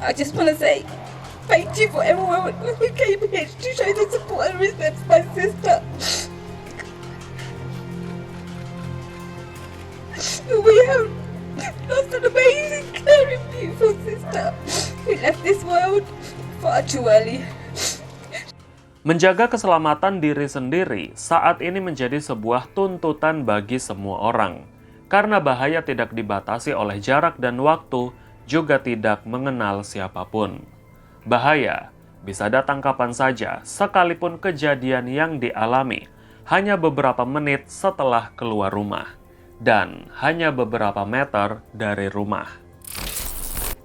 I just want to say thank you for everyone who came here to show the support and respect for my sister. We have lost an amazing, caring, beautiful sister who left this world far too early. Menjaga keselamatan diri sendiri saat ini menjadi sebuah tuntutan bagi semua orang, karena bahaya tidak dibatasi oleh jarak dan waktu, juga tidak mengenal siapapun. Bahaya bisa datang kapan saja, sekalipun kejadian yang dialami hanya beberapa menit setelah keluar rumah, dan hanya beberapa meter dari rumah.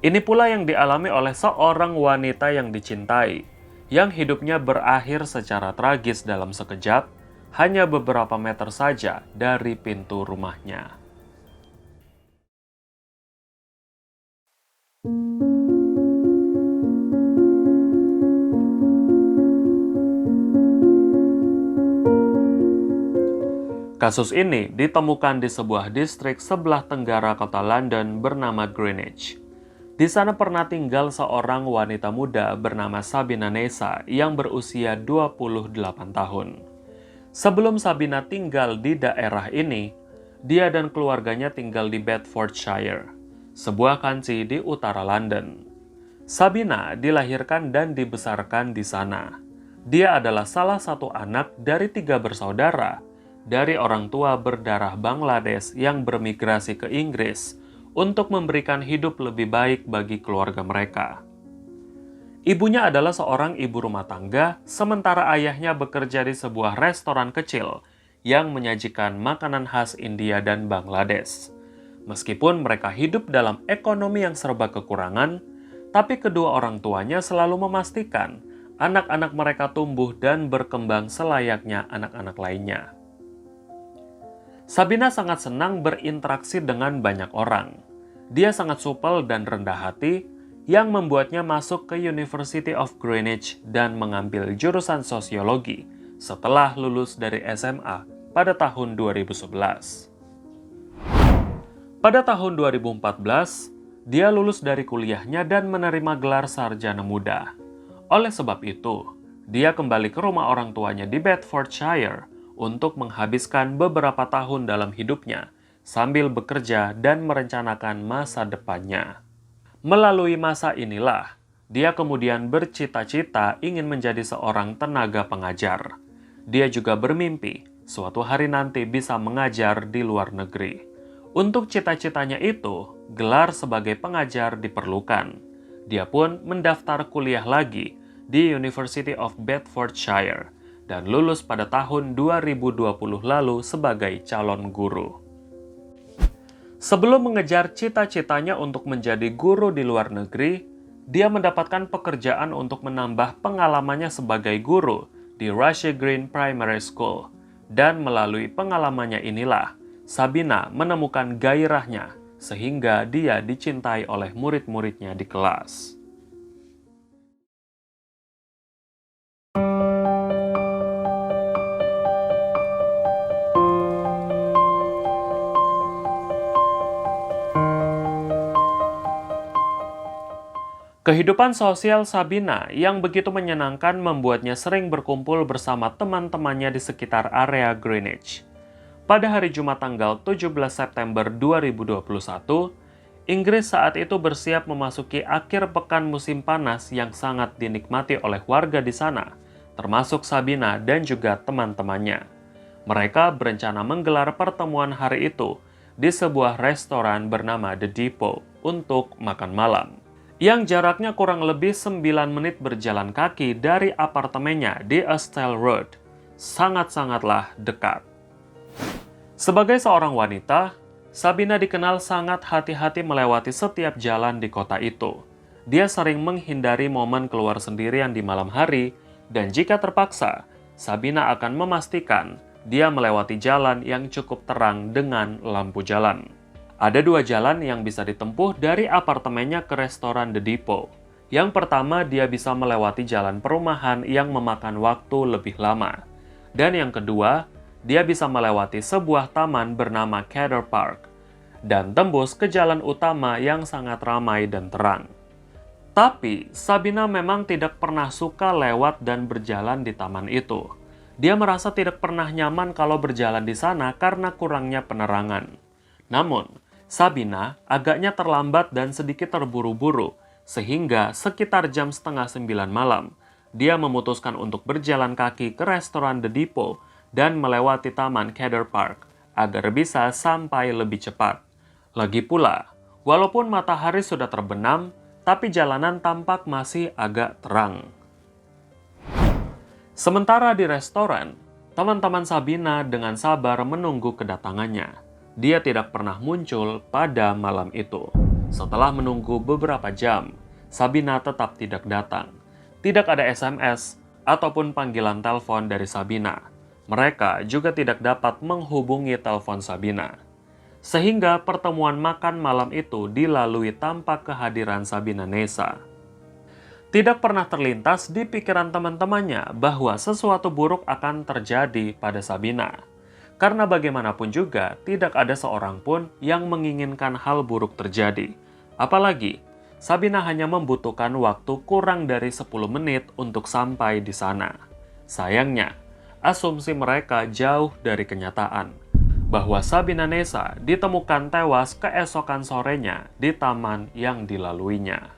Ini pula yang dialami oleh seorang wanita yang dicintai, yang hidupnya berakhir secara tragis dalam sekejap, hanya beberapa meter saja dari pintu rumahnya. Kasus ini ditemukan di sebuah distrik sebelah tenggara kota London bernama Greenwich. Di sana pernah tinggal seorang wanita muda bernama Sabina Nessa yang berusia 28 tahun. Sebelum Sabina tinggal di daerah ini, dia dan keluarganya tinggal di Bedfordshire, sebuah county di utara London. Sabina dilahirkan dan dibesarkan di sana. Dia adalah salah satu anak dari 3 bersaudara dari orang tua berdarah Bangladesh yang bermigrasi ke Inggris untuk memberikan hidup lebih baik bagi keluarga mereka. Ibunya adalah seorang ibu rumah tangga, sementara ayahnya bekerja di sebuah restoran kecil yang menyajikan makanan khas India dan Bangladesh. Meskipun mereka hidup dalam ekonomi yang serba kekurangan, tapi kedua orang tuanya selalu memastikan anak-anak mereka tumbuh dan berkembang selayaknya anak-anak lainnya. Sabina sangat senang berinteraksi dengan banyak orang. Dia sangat supel dan rendah hati, yang membuatnya masuk ke University of Greenwich dan mengambil jurusan sosiologi setelah lulus dari SMA pada tahun 2011. Pada tahun 2014, dia lulus dari kuliahnya dan menerima gelar sarjana muda. Oleh sebab itu, dia kembali ke rumah orang tuanya di Bedfordshire untuk menghabiskan beberapa tahun dalam hidupnya sambil bekerja dan merencanakan masa depannya. Melalui masa inilah, dia kemudian bercita-cita ingin menjadi seorang tenaga pengajar. Dia juga bermimpi suatu hari nanti bisa mengajar di luar negeri. Untuk cita-citanya itu, gelar sebagai pengajar diperlukan. Dia pun mendaftar kuliah lagi di University of Bedfordshire dan lulus pada tahun 2020 lalu sebagai calon guru. Sebelum mengejar cita-citanya untuk menjadi guru di luar negeri, dia mendapatkan pekerjaan untuk menambah pengalamannya sebagai guru di Russia Green Primary School. Dan melalui pengalamannya inilah, Sabina menemukan gairahnya sehingga dia dicintai oleh murid-muridnya di kelas. Kehidupan sosial Sabina yang begitu menyenangkan membuatnya sering berkumpul bersama teman-temannya di sekitar area Greenwich. Pada hari Jumat tanggal 17 September 2021, Inggris saat itu bersiap memasuki akhir pekan musim panas yang sangat dinikmati oleh warga di sana, termasuk Sabina dan juga teman-temannya. Mereka berencana menggelar pertemuan hari itu di sebuah restoran bernama The Depot untuk makan malam, yang jaraknya kurang lebih 9 menit berjalan kaki dari apartemennya di Estelle Road. Sangat-sangatlah dekat. Sebagai seorang wanita, Sabina dikenal sangat hati-hati melewati setiap jalan di kota itu. Dia sering menghindari momen keluar sendirian di malam hari, dan jika terpaksa, Sabina akan memastikan dia melewati jalan yang cukup terang dengan lampu jalan. Ada 2 jalan yang bisa ditempuh dari apartemennya ke restoran The Depot. Yang pertama, dia bisa melewati jalan perumahan yang memakan waktu lebih lama. Dan yang kedua, dia bisa melewati sebuah taman bernama Cedar Park dan tembus ke jalan utama yang sangat ramai dan terang. Tapi, Sabina memang tidak pernah suka lewat dan berjalan di taman itu. Dia merasa tidak pernah nyaman kalau berjalan di sana karena kurangnya penerangan. Namun, Sabina agaknya terlambat dan sedikit terburu-buru, sehingga sekitar jam setengah 9 malam, dia memutuskan untuk berjalan kaki ke restoran The Depot dan melewati taman Cedar Park agar bisa sampai lebih cepat. Lagi pula, walaupun matahari sudah terbenam, tapi jalanan tampak masih agak terang. Sementara di restoran, teman-teman Sabina dengan sabar menunggu kedatangannya. Dia tidak pernah muncul pada malam itu. Setelah menunggu beberapa jam, Sabina tetap tidak datang. Tidak ada SMS ataupun panggilan telepon dari Sabina. Mereka juga tidak dapat menghubungi telepon Sabina. Sehingga pertemuan makan malam itu dilalui tanpa kehadiran Sabina Nessa. Tidak pernah terlintas di pikiran teman-temannya bahwa sesuatu buruk akan terjadi pada Sabina. Karena bagaimanapun juga tidak ada seorang pun yang menginginkan hal buruk terjadi. Apalagi, Sabina hanya membutuhkan waktu kurang dari 10 menit untuk sampai di sana. Sayangnya, asumsi mereka jauh dari kenyataan. Bahwa Sabina Nessa ditemukan tewas keesokan sorenya di taman yang dilaluinya.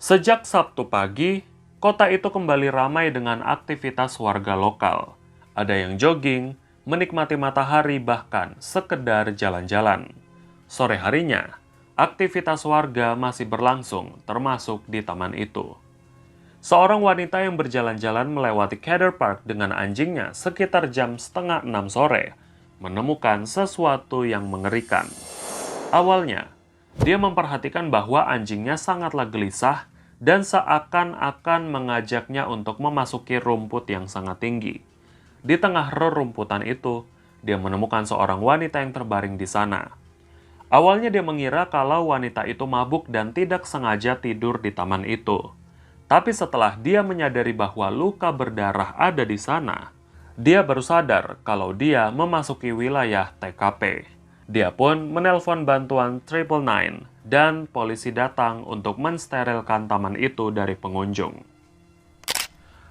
Sejak Sabtu pagi, kota itu kembali ramai dengan aktivitas warga lokal. Ada yang jogging, menikmati matahari, bahkan sekedar jalan-jalan. Sore harinya, aktivitas warga masih berlangsung, termasuk di taman itu. Seorang wanita yang berjalan-jalan melewati Cedar Park dengan anjingnya sekitar jam setengah 6 sore, menemukan sesuatu yang mengerikan. Awalnya, dia memperhatikan bahwa anjingnya sangatlah gelisah dan seakan-akan mengajaknya untuk memasuki rumput yang sangat tinggi. Di tengah rerumputan itu, dia menemukan seorang wanita yang terbaring di sana. Awalnya dia mengira kalau wanita itu mabuk dan tidak sengaja tidur di taman itu. Tapi setelah dia menyadari bahwa luka berdarah ada di sana, dia baru sadar kalau dia memasuki wilayah TKP. Dia pun menelpon bantuan 999 dan polisi datang untuk mensterilkan taman itu dari pengunjung.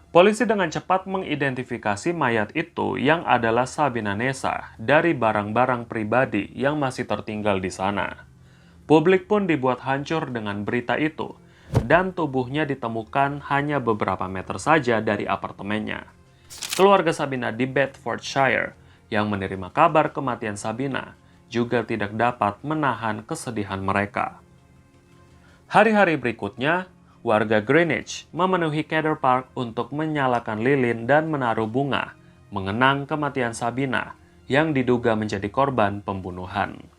Polisi dengan cepat mengidentifikasi mayat itu yang adalah Sabina Nessa dari barang-barang pribadi yang masih tertinggal di sana. Publik pun dibuat hancur dengan berita itu, dan tubuhnya ditemukan hanya beberapa meter saja dari apartemennya. Keluarga Sabina di Bedfordshire yang menerima kabar kematian Sabina juga tidak dapat menahan kesedihan mereka. Hari-hari berikutnya, warga Greenwich memenuhi Cedar Park untuk menyalakan lilin dan menaruh bunga, mengenang kematian Sabina yang diduga menjadi korban pembunuhan.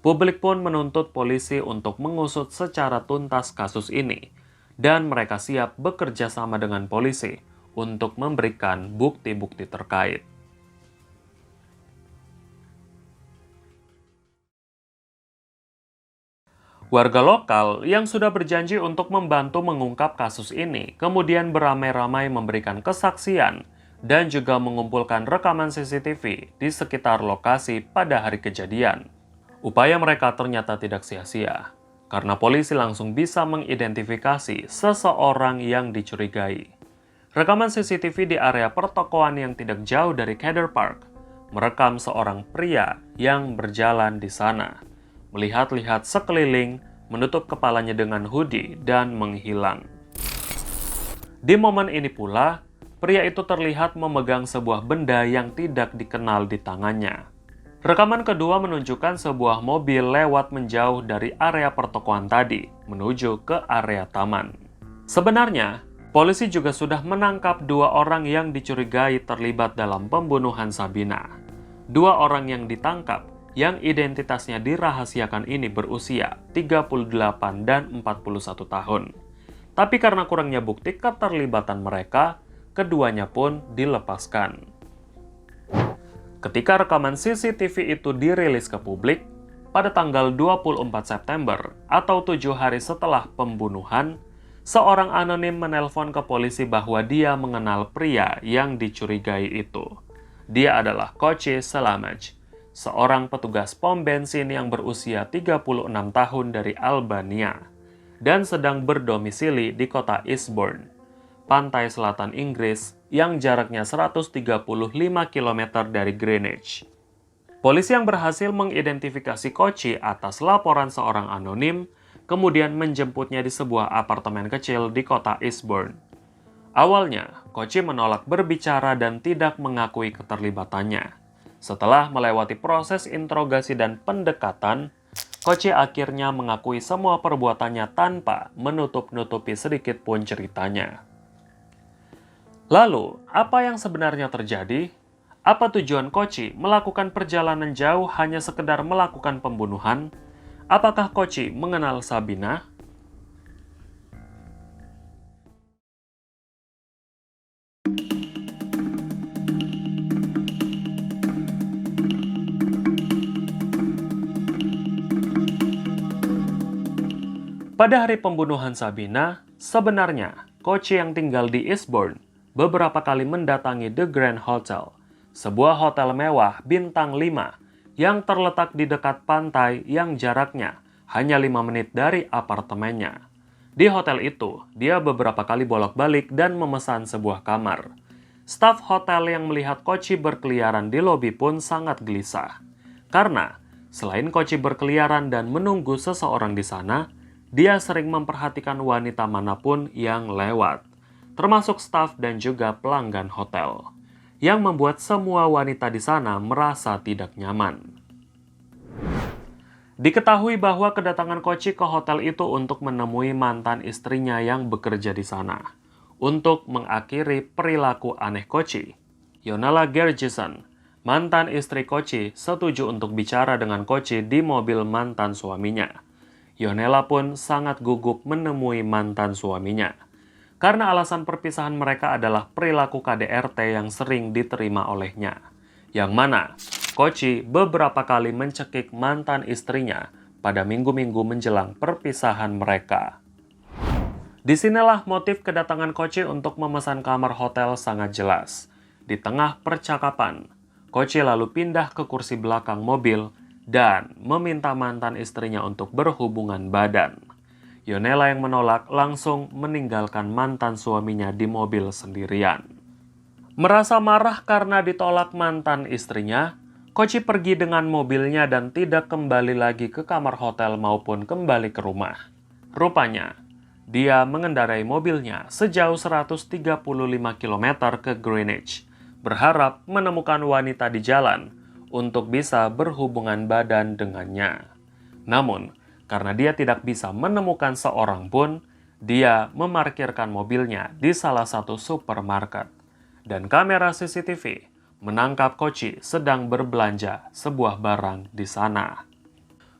Publik pun menuntut polisi untuk mengusut secara tuntas kasus ini, dan mereka siap bekerja sama dengan polisi untuk memberikan bukti-bukti terkait. Warga lokal yang sudah berjanji untuk membantu mengungkap kasus ini kemudian beramai-ramai memberikan kesaksian dan juga mengumpulkan rekaman CCTV di sekitar lokasi pada hari kejadian. Upaya mereka ternyata tidak sia-sia, karena polisi langsung bisa mengidentifikasi seseorang yang dicurigai. Rekaman CCTV di area pertokoan yang tidak jauh dari Cedar Park merekam seorang pria yang berjalan di sana, melihat-lihat sekeliling, menutup kepalanya dengan hoodie, dan menghilang. Di momen ini pula, pria itu terlihat memegang sebuah benda yang tidak dikenal di tangannya. Rekaman kedua menunjukkan sebuah mobil lewat menjauh dari area pertokoan tadi, menuju ke area taman. Sebenarnya, polisi juga sudah menangkap 2 orang yang dicurigai terlibat dalam pembunuhan Sabina. 2 orang yang ditangkap yang identitasnya dirahasiakan ini berusia 38 dan 41 tahun. Tapi karena kurangnya bukti keterlibatan mereka, keduanya pun dilepaskan. Ketika rekaman CCTV itu dirilis ke publik, pada tanggal 24 September atau 7 hari setelah pembunuhan, seorang anonim menelpon ke polisi bahwa dia mengenal pria yang dicurigai itu. Dia adalah Koci Selamaj, seorang petugas pom bensin yang berusia 36 tahun dari Albania dan sedang berdomisili di kota Eastbourne, pantai selatan Inggris yang jaraknya 135 km dari Greenwich. Polisi yang berhasil mengidentifikasi Koci atas laporan seorang anonim, kemudian menjemputnya di sebuah apartemen kecil di kota Eastbourne. Awalnya, Koci menolak berbicara dan tidak mengakui keterlibatannya. Setelah melewati proses interogasi dan pendekatan, Koci akhirnya mengakui semua perbuatannya tanpa menutup-nutupi sedikit pun ceritanya. Lalu, apa yang sebenarnya terjadi? Apa tujuan Koci melakukan perjalanan jauh hanya sekedar melakukan pembunuhan? Apakah Koci mengenal Sabina? Pada hari pembunuhan Sabina, sebenarnya Koci yang tinggal di Eastbourne beberapa kali mendatangi The Grand Hotel, sebuah hotel mewah bintang 5 yang terletak di dekat pantai yang jaraknya hanya 5 menit dari apartemennya. Di hotel itu, dia beberapa kali bolak-balik dan memesan sebuah kamar. Staf hotel yang melihat Koci berkeliaran di lobi pun sangat gelisah. Karena selain Koci berkeliaran dan menunggu seseorang di sana, dia sering memperhatikan wanita manapun yang lewat, termasuk staf dan juga pelanggan hotel, yang membuat semua wanita di sana merasa tidak nyaman. Diketahui bahwa kedatangan Koci ke hotel itu untuk menemui mantan istrinya yang bekerja di sana, untuk mengakhiri perilaku aneh Koci. Yonela Gergison, mantan istri Koci, setuju untuk bicara dengan Koci di mobil mantan suaminya. Yonela pun sangat gugup menemui mantan suaminya, karena alasan perpisahan mereka adalah perilaku KDRT yang sering diterima olehnya, yang mana Koci beberapa kali mencekik mantan istrinya pada minggu-minggu menjelang perpisahan mereka. Disinilah motif kedatangan Koci untuk memesan kamar hotel sangat jelas. Di tengah percakapan, Koci lalu pindah ke kursi belakang mobil dan meminta mantan istrinya untuk berhubungan badan. Yonela yang menolak langsung meninggalkan mantan suaminya di mobil sendirian. Merasa marah karena ditolak mantan istrinya, Koci pergi dengan mobilnya dan tidak kembali lagi ke kamar hotel maupun kembali ke rumah. Rupanya, dia mengendarai mobilnya sejauh 135 km ke Greenwich, berharap menemukan wanita di jalan untuk bisa berhubungan badan dengannya. Namun, karena dia tidak bisa menemukan seorang pun, dia memarkirkan mobilnya di salah satu supermarket. Dan kamera CCTV menangkap Koci sedang berbelanja sebuah barang di sana.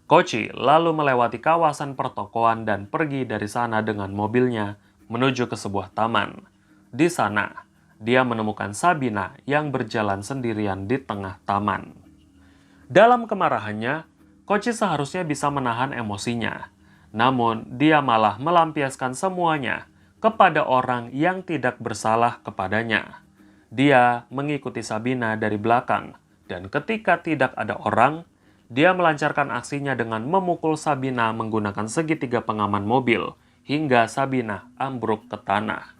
Koci lalu melewati kawasan pertokoan dan pergi dari sana dengan mobilnya menuju ke sebuah taman. Di sana, dia menemukan Sabina yang berjalan sendirian di tengah taman. Dalam kemarahannya, Koci seharusnya bisa menahan emosinya. Namun, dia malah melampiaskan semuanya kepada orang yang tidak bersalah kepadanya. Dia mengikuti Sabina dari belakang, dan ketika tidak ada orang, dia melancarkan aksinya dengan memukul Sabina menggunakan segitiga pengaman mobil hingga Sabina ambruk ke tanah.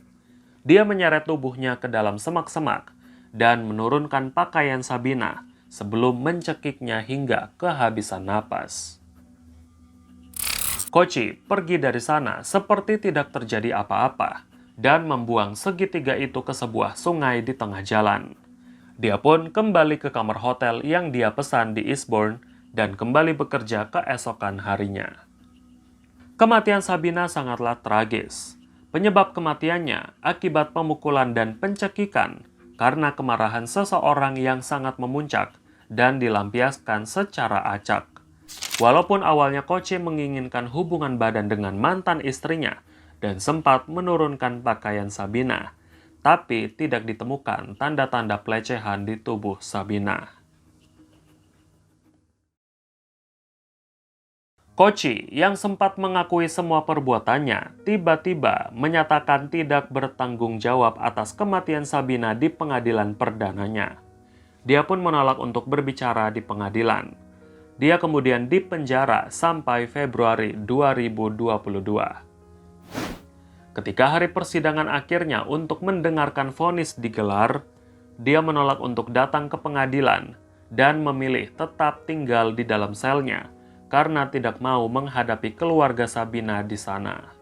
Dia menyeret tubuhnya ke dalam semak-semak dan menurunkan pakaian Sabina sebelum mencekiknya hingga kehabisan napas. Koci pergi dari sana seperti tidak terjadi apa-apa dan membuang segitiga itu ke sebuah sungai di tengah jalan. Dia pun kembali ke kamar hotel yang dia pesan di Eastbourne dan kembali bekerja keesokan harinya. Kematian Sabina sangatlah tragis. Penyebab kematiannya akibat pemukulan dan pencekikan karena kemarahan seseorang yang sangat memuncak dan dilampiaskan secara acak. Walaupun awalnya Koci menginginkan hubungan badan dengan mantan istrinya dan sempat menurunkan pakaian Sabina, tapi tidak ditemukan tanda-tanda pelecehan di tubuh Sabina. Kochi yang sempat mengakui semua perbuatannya tiba-tiba menyatakan tidak bertanggung jawab atas kematian Sabina di pengadilan perdananya. Dia pun menolak untuk berbicara di pengadilan. Dia kemudian dipenjara sampai Februari 2022. Ketika hari persidangan akhirnya untuk mendengarkan vonis digelar, dia menolak untuk datang ke pengadilan dan memilih tetap tinggal di dalam selnya karena tidak mau menghadapi keluarga Sabina di sana.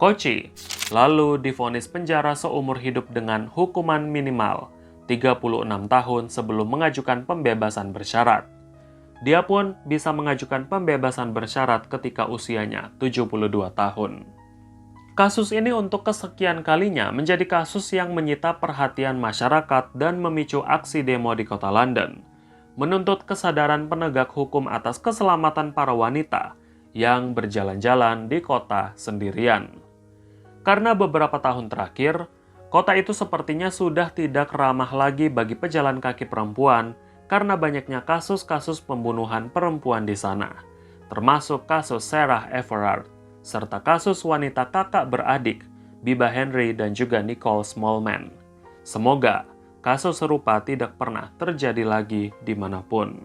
Kochi lalu divonis penjara seumur hidup dengan hukuman minimal 36 tahun sebelum mengajukan pembebasan bersyarat. Dia pun bisa mengajukan pembebasan bersyarat ketika usianya 72 tahun. Kasus ini untuk kesekian kalinya menjadi kasus yang menyita perhatian masyarakat dan memicu aksi demo di kota London, menuntut kesadaran penegak hukum atas keselamatan para wanita yang berjalan-jalan di kota sendirian. Karena beberapa tahun terakhir, kota itu sepertinya sudah tidak ramah lagi bagi pejalan kaki perempuan karena banyaknya kasus-kasus pembunuhan perempuan di sana, termasuk kasus Sarah Everard, serta kasus wanita kakak beradik, Biba Henry dan juga Nicole Smallman. Semoga kasus serupa tidak pernah terjadi lagi dimanapun.